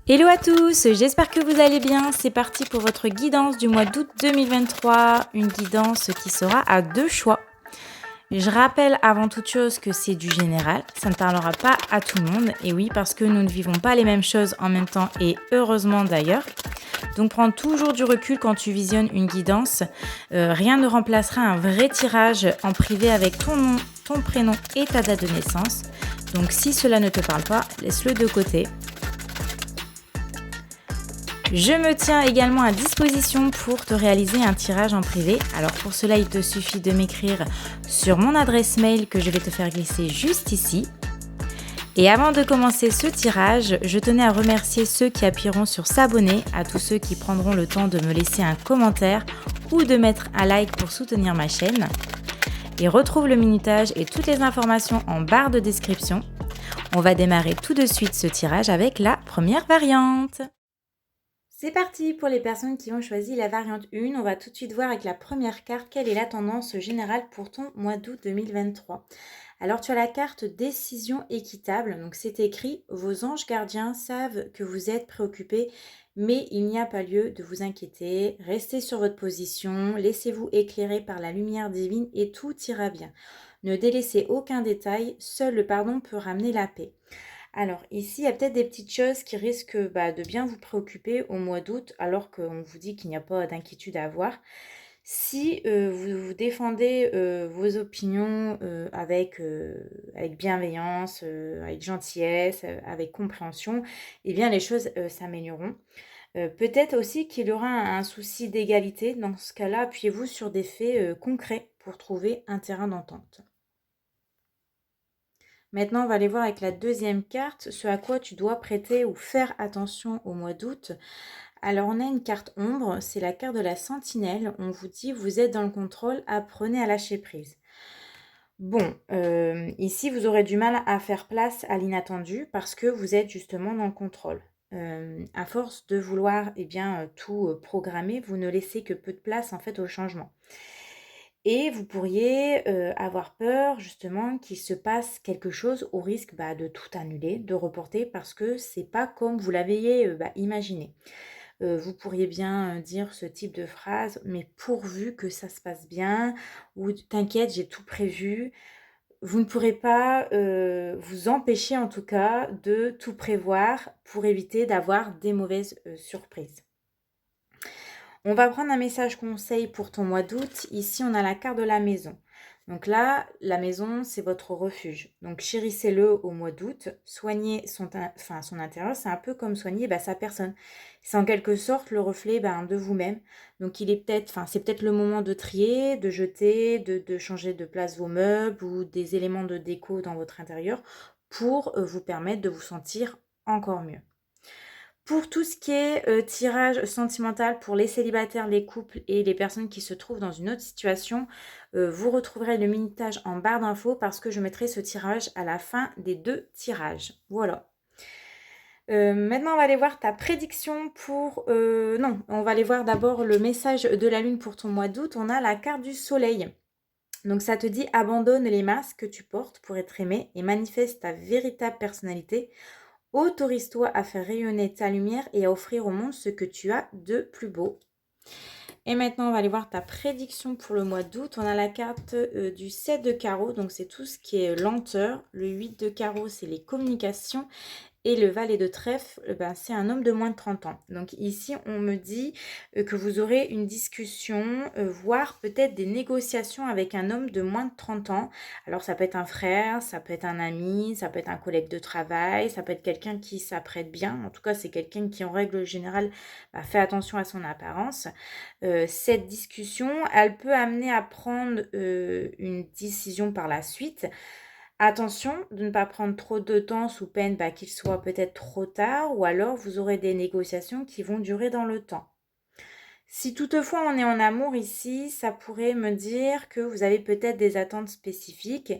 Hello à tous, j'espère que vous allez bien. C'est parti pour votre guidance du mois d'août 2023, une guidance qui sera à 2 choix. Je rappelle avant toute chose que c'est du général, ça ne parlera pas à tout le monde, et oui parce que nous ne vivons pas les mêmes choses en même temps et heureusement d'ailleurs. Donc prends toujours du recul quand tu visionnes une guidance, rien ne remplacera un vrai tirage en privé avec ton nom, ton prénom et ta date de naissance. Donc si cela ne te parle pas, laisse-le de côté. Je me tiens également à disposition pour te réaliser un tirage en privé. Alors pour cela, il te suffit de m'écrire sur mon adresse mail que je vais te faire glisser juste ici. Et avant de commencer ce tirage, je tenais à remercier ceux qui appuieront sur s'abonner, à tous ceux qui prendront le temps de me laisser un commentaire ou de mettre un like pour soutenir ma chaîne. Et retrouve le minutage et toutes les informations en barre de description. On va démarrer tout de suite ce tirage avec la première variante. C'est parti pour les personnes qui ont choisi la variante 1. On va tout de suite voir avec la première carte quelle est la tendance générale pour ton mois d'août 2023. Alors tu as la carte décision équitable. Donc c'est écrit: vos anges gardiens savent que vous êtes préoccupés, mais il n'y a pas lieu de vous inquiéter. Restez sur votre position, laissez-vous éclairer par la lumière divine et tout ira bien. Ne délaissez aucun détail, seul le pardon peut ramener la paix. Alors ici, il y a peut-être des petites choses qui risquent de bien vous préoccuper au mois d'août, alors qu'on vous dit qu'il n'y a pas d'inquiétude à avoir. Si vous défendez vos opinions avec bienveillance, avec gentillesse, avec compréhension, eh bien les choses s'amélioreront. Peut-être aussi qu'il y aura un souci d'égalité. Dans ce cas-là, appuyez-vous sur des faits concrets pour trouver un terrain d'entente. Maintenant, on va aller voir avec la deuxième carte ce à quoi tu dois prêter ou faire attention au mois d'août. Alors, on a une carte ombre, c'est la carte de la sentinelle. On vous dit, vous êtes dans le contrôle, apprenez à lâcher prise. Bon, ici, vous aurez du mal à faire place à l'inattendu parce que vous êtes justement dans le contrôle. À force de vouloir tout programmer, vous ne laissez que peu de place en fait au changement. Et vous pourriez avoir peur justement qu'il se passe quelque chose au risque de tout annuler, de reporter parce que c'est pas comme vous l'aviez imaginé. Vous pourriez bien dire ce type de phrase: mais pourvu que ça se passe bien, ou t'inquiète, j'ai tout prévu. Vous ne pourrez pas vous empêcher en tout cas de tout prévoir pour éviter d'avoir des mauvaises surprises. On va prendre un message conseil pour ton mois d'août. Ici, on a la carte de la maison. Donc là, la maison, c'est votre refuge. Donc chérissez-le au mois d'août. Soignez son intérieur. C'est un peu comme soigner sa personne. C'est en quelque sorte le reflet de vous-même. Donc c'est peut-être le moment de trier, de jeter, de changer de place vos meubles ou des éléments de déco dans votre intérieur pour vous permettre de vous sentir encore mieux. Pour tout ce qui est tirage sentimental pour les célibataires, les couples et les personnes qui se trouvent dans une autre situation, vous retrouverez le minutage en barre d'infos parce que je mettrai ce tirage à la fin des 2 tirages. Voilà. Maintenant, on va aller voir ta prédiction pour... non, on va aller voir d'abord le message de la lune pour ton mois d'août. On a la carte du soleil. Donc ça te dit: abandonne les masques que tu portes pour être aimé et manifeste ta véritable personnalité. Autorise-toi à faire rayonner ta lumière et à offrir au monde ce que tu as de plus beau. Et maintenant, on va aller voir ta prédiction pour le mois d'août. On a la carte du 7 de carreau, donc c'est tout ce qui est lenteur. Le 8 de carreau, c'est les communications. Et le valet de trèfle, c'est un homme de moins de 30 ans. Donc ici, on me dit que vous aurez une discussion, voire peut-être des négociations avec un homme de moins de 30 ans. Alors ça peut être un frère, ça peut être un ami, ça peut être un collègue de travail, ça peut être quelqu'un qui s'apprête bien. En tout cas, c'est quelqu'un qui, en règle générale, fait attention à son apparence. Cette discussion, elle peut amener à prendre une décision par la suite. Attention de ne pas prendre trop de temps sous peine qu'il soit peut-être trop tard, ou alors vous aurez des négociations qui vont durer dans le temps. Si toutefois on est en amour ici, ça pourrait me dire que vous avez peut-être des attentes spécifiques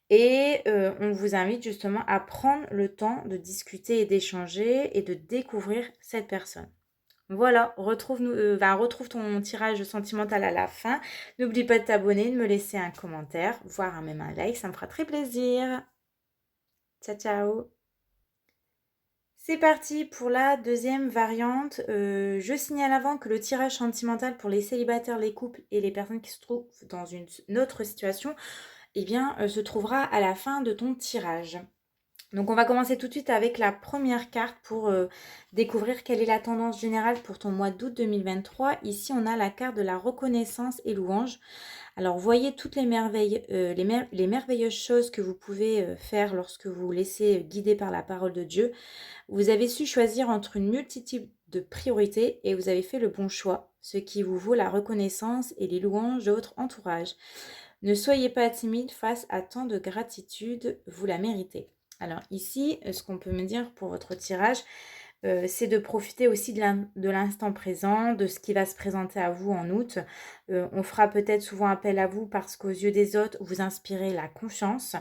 et on vous invite justement à prendre le temps de discuter et d'échanger et de découvrir cette personne. Voilà, retrouve ton tirage sentimental à la fin. N'oublie pas de t'abonner, de me laisser un commentaire, voire même un like, ça me fera très plaisir. Ciao, ciao! C'est parti pour la deuxième variante. Je signale avant que le tirage sentimental pour les célibataires, les couples et les personnes qui se trouvent dans une autre situation, eh bien, se trouvera à la fin de ton tirage. Donc on va commencer tout de suite avec la première carte pour découvrir quelle est la tendance générale pour ton mois d'août 2023. Ici, on a la carte de la reconnaissance et louange. Alors, voyez toutes les merveilles, les merveilleuses choses que vous pouvez faire lorsque vous vous laissez guider par la parole de Dieu. Vous avez su choisir entre une multitude de priorités et vous avez fait le bon choix, ce qui vous vaut la reconnaissance et les louanges de votre entourage. Ne soyez pas timide face à tant de gratitude, vous la méritez. Alors ici, ce qu'on peut me dire pour votre tirage, c'est de profiter aussi de l'instant présent, de ce qui va se présenter à vous en août. On fera peut-être souvent appel à vous parce qu'aux yeux des autres, vous inspirez la confiance.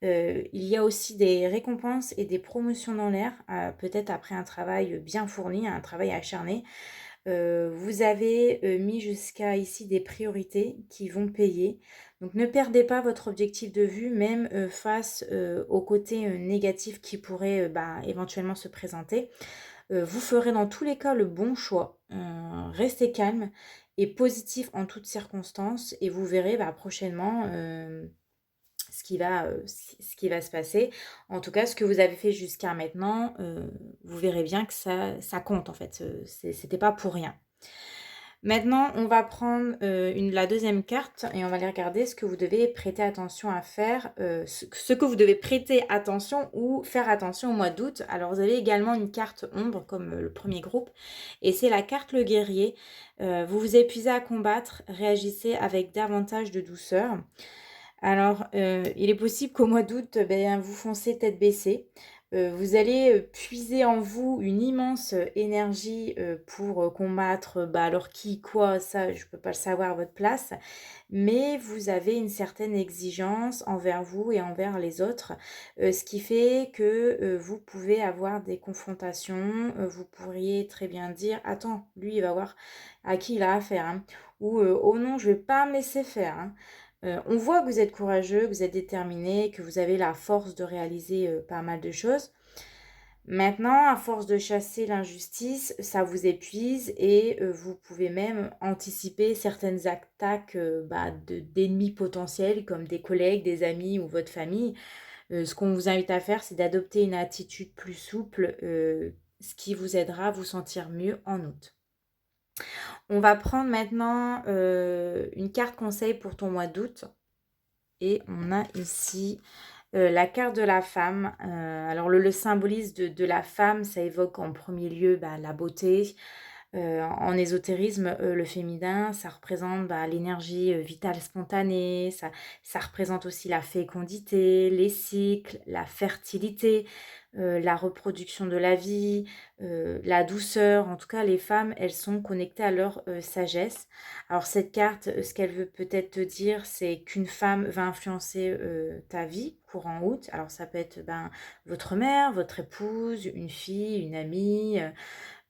Il y a aussi des récompenses et des promotions dans l'air, peut-être après un travail bien fourni, un travail acharné. Vous avez mis jusqu'à ici des priorités qui vont payer. Donc ne perdez pas votre objectif de vue, même face au côté négatif qui pourrait éventuellement se présenter. Vous ferez dans tous les cas le bon choix. Restez calme et positif en toutes circonstances et vous verrez prochainement ce qui va se passer. En tout cas, ce que vous avez fait jusqu'à maintenant, vous verrez bien que ça compte en fait. C'était pas pour rien. Maintenant, on va prendre la deuxième carte et on va aller regarder ce que vous devez prêter attention à faire, ce que vous devez prêter attention ou faire attention au mois d'août. Alors, vous avez également une carte ombre comme le premier groupe et c'est la carte le guerrier. Vous vous épuisez à combattre, réagissez avec davantage de douceur. Alors, il est possible qu'au mois d'août, vous foncez tête baissée. Vous allez puiser en vous une immense énergie pour combattre, alors qui, quoi, ça, je ne peux pas le savoir à votre place. Mais vous avez une certaine exigence envers vous et envers les autres, ce qui fait que vous pouvez avoir des confrontations. Vous pourriez très bien dire, attends, lui, il va voir à qui il a affaire, hein. Ou, oh non, je ne vais pas me laisser faire, hein. On voit que vous êtes courageux, que vous êtes déterminé, que vous avez la force de réaliser pas mal de choses. Maintenant, à force de chasser l'injustice, ça vous épuise et vous pouvez même anticiper certaines attaques d'ennemis potentiels comme des collègues, des amis ou votre famille. Ce qu'on vous invite à faire, c'est d'adopter une attitude plus souple, ce qui vous aidera à vous sentir mieux en août. On va prendre maintenant une carte conseil pour ton mois d'août. Et on a ici la carte de la femme. Alors le symbolisme de la femme, ça évoque en premier lieu la beauté. En ésotérisme, le féminin, ça représente l'énergie vitale spontanée, ça représente aussi la fécondité, les cycles, la fertilité, la reproduction de la vie, la douceur. En tout cas, les femmes, elles sont connectées à leur sagesse. Alors cette carte, ce qu'elle veut peut-être te dire, c'est qu'une femme va influencer ta vie courant août. Alors ça peut être votre mère, votre épouse, une fille, une amie.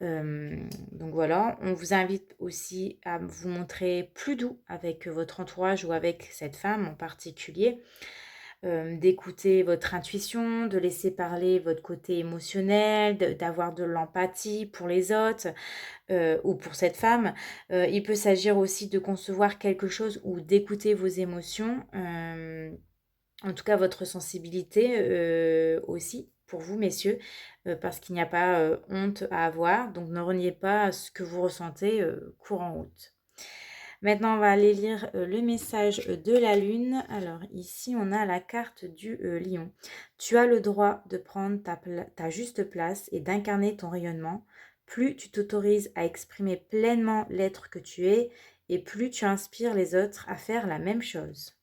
Donc voilà, on vous invite aussi à vous montrer plus doux avec votre entourage ou avec cette femme en particulier, d'écouter votre intuition, de laisser parler votre côté émotionnel, d'avoir de l'empathie pour les autres ou pour cette femme. Il peut s'agir aussi de concevoir quelque chose ou d'écouter vos émotions, en tout cas votre sensibilité aussi pour vous messieurs, parce qu'il n'y a pas honte à avoir, donc ne reniez pas ce que vous ressentez courant août. Maintenant, on va aller lire le message de la lune. Alors ici, on a la carte du lion. Tu as le droit de prendre ta juste place et d'incarner ton rayonnement. Plus tu t'autorises à exprimer pleinement l'être que tu es, et plus tu inspires les autres à faire la même chose.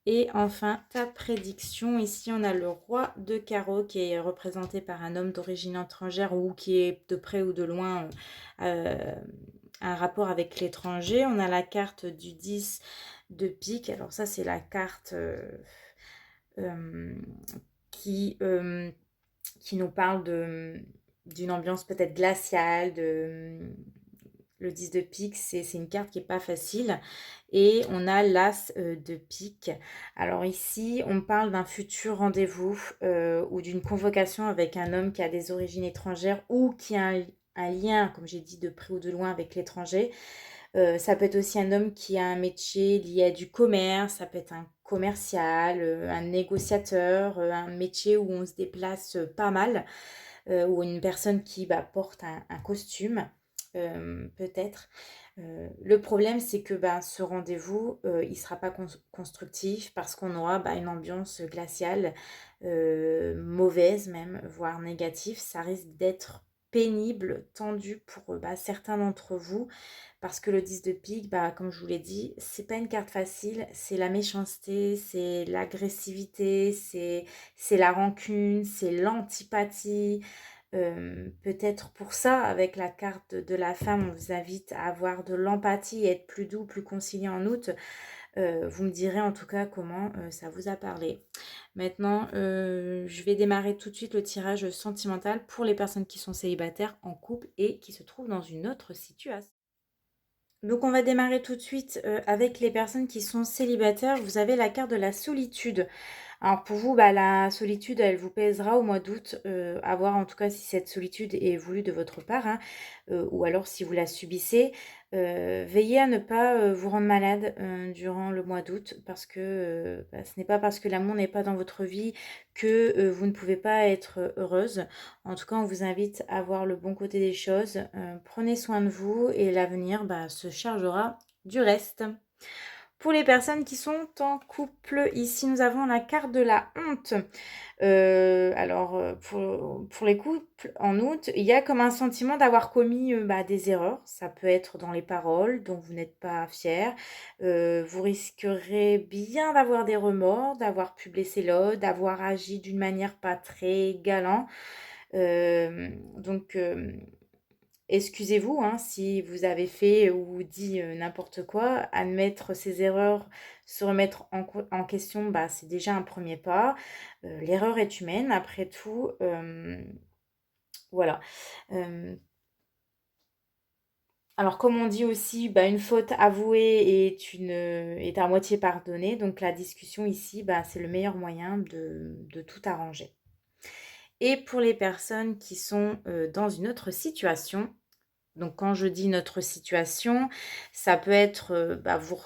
Et enfin, ta prédiction. Ici, on a le roi de carreau qui est représenté par un homme d'origine étrangère ou qui est de près ou de loin un rapport avec l'étranger. On a la carte du 10 de pique. Alors ça, c'est la carte qui nous parle d'une ambiance peut-être glaciale, Le 10 de pique, c'est une carte qui n'est pas facile. Et on a l'as de pique. Alors ici, on parle d'un futur rendez-vous ou d'une convocation avec un homme qui a des origines étrangères ou qui a un lien, comme j'ai dit, de près ou de loin avec l'étranger. Ça peut être aussi un homme qui a un métier lié à du commerce, ça peut être un commercial, un négociateur, un métier où on se déplace pas mal, ou une personne qui porte un costume, peut-être. Le problème, c'est que ce rendez-vous, il ne sera pas constructif parce qu'on aura une ambiance glaciale, mauvaise même, voire négative. Ça risque d'être pénible, tendu pour certains d'entre vous parce que le 10 de pique, comme je vous l'ai dit, c'est pas une carte facile, c'est la méchanceté, c'est l'agressivité, c'est la rancune, c'est l'antipathie. Peut-être pour ça, avec la carte de la femme, on vous invite à avoir de l'empathie et être plus doux, plus conciliant en août. Vous me direz en tout cas comment ça vous a parlé. Maintenant, je vais démarrer tout de suite le tirage sentimental pour les personnes qui sont célibataires, en couple et qui se trouvent dans une autre situation. Donc on va démarrer tout de suite avec les personnes qui sont célibataires. Vous avez la carte de la solitude. Alors pour vous, la solitude, elle vous pèsera au mois d'août, à voir en tout cas si cette solitude est voulue de votre part, hein, ou alors si vous la subissez. Veillez à ne pas vous rendre malade durant le mois d'août parce que ce n'est pas parce que l'amour n'est pas dans votre vie que vous ne pouvez pas être heureuse. En tout cas, on vous invite à voir le bon côté des choses. Prenez soin de vous et l'avenir se chargera du reste. Pour les personnes qui sont en couple, ici nous avons la carte de la honte. Pour les couples en août, il y a comme un sentiment d'avoir commis des erreurs. Ça peut être dans les paroles dont vous n'êtes pas fier. Vous risquerez bien d'avoir des remords, d'avoir pu blesser l'autre, d'avoir agi d'une manière pas très galant. Excusez-vous si vous avez fait ou dit n'importe quoi. Admettre ses erreurs, se remettre en question, c'est déjà un premier pas. L'erreur est humaine, après tout. Voilà. Alors, comme on dit aussi, une faute avouée est à moitié pardonnée. Donc, la discussion ici, c'est le meilleur moyen de tout arranger. Et pour les personnes qui sont dans une autre situation, donc quand je dis notre situation, ça peut être,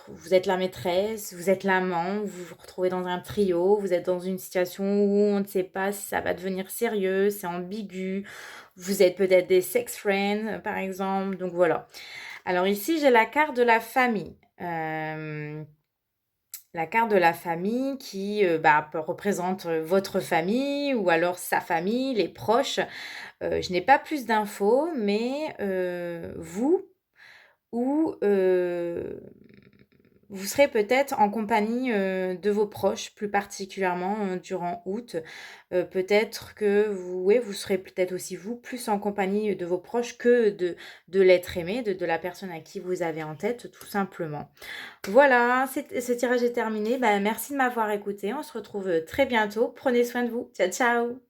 vous êtes la maîtresse, vous êtes l'amant, vous vous retrouvez dans un trio, vous êtes dans une situation où on ne sait pas si ça va devenir sérieux, c'est ambigu, vous êtes peut-être des sex friends par exemple, donc voilà. Alors ici, j'ai la carte de la famille. La carte de la famille qui représente votre famille ou alors sa famille, les proches. Je n'ai pas plus d'infos, mais vous ou vous serez peut-être en compagnie de vos proches, plus particulièrement durant août. Peut-être que vous serez peut-être aussi vous plus en compagnie de vos proches que de l'être aimé, de la personne à qui vous avez en tête, tout simplement. Voilà, ce tirage est terminé. Merci de m'avoir écouté. On se retrouve très bientôt. Prenez soin de vous. Ciao, ciao!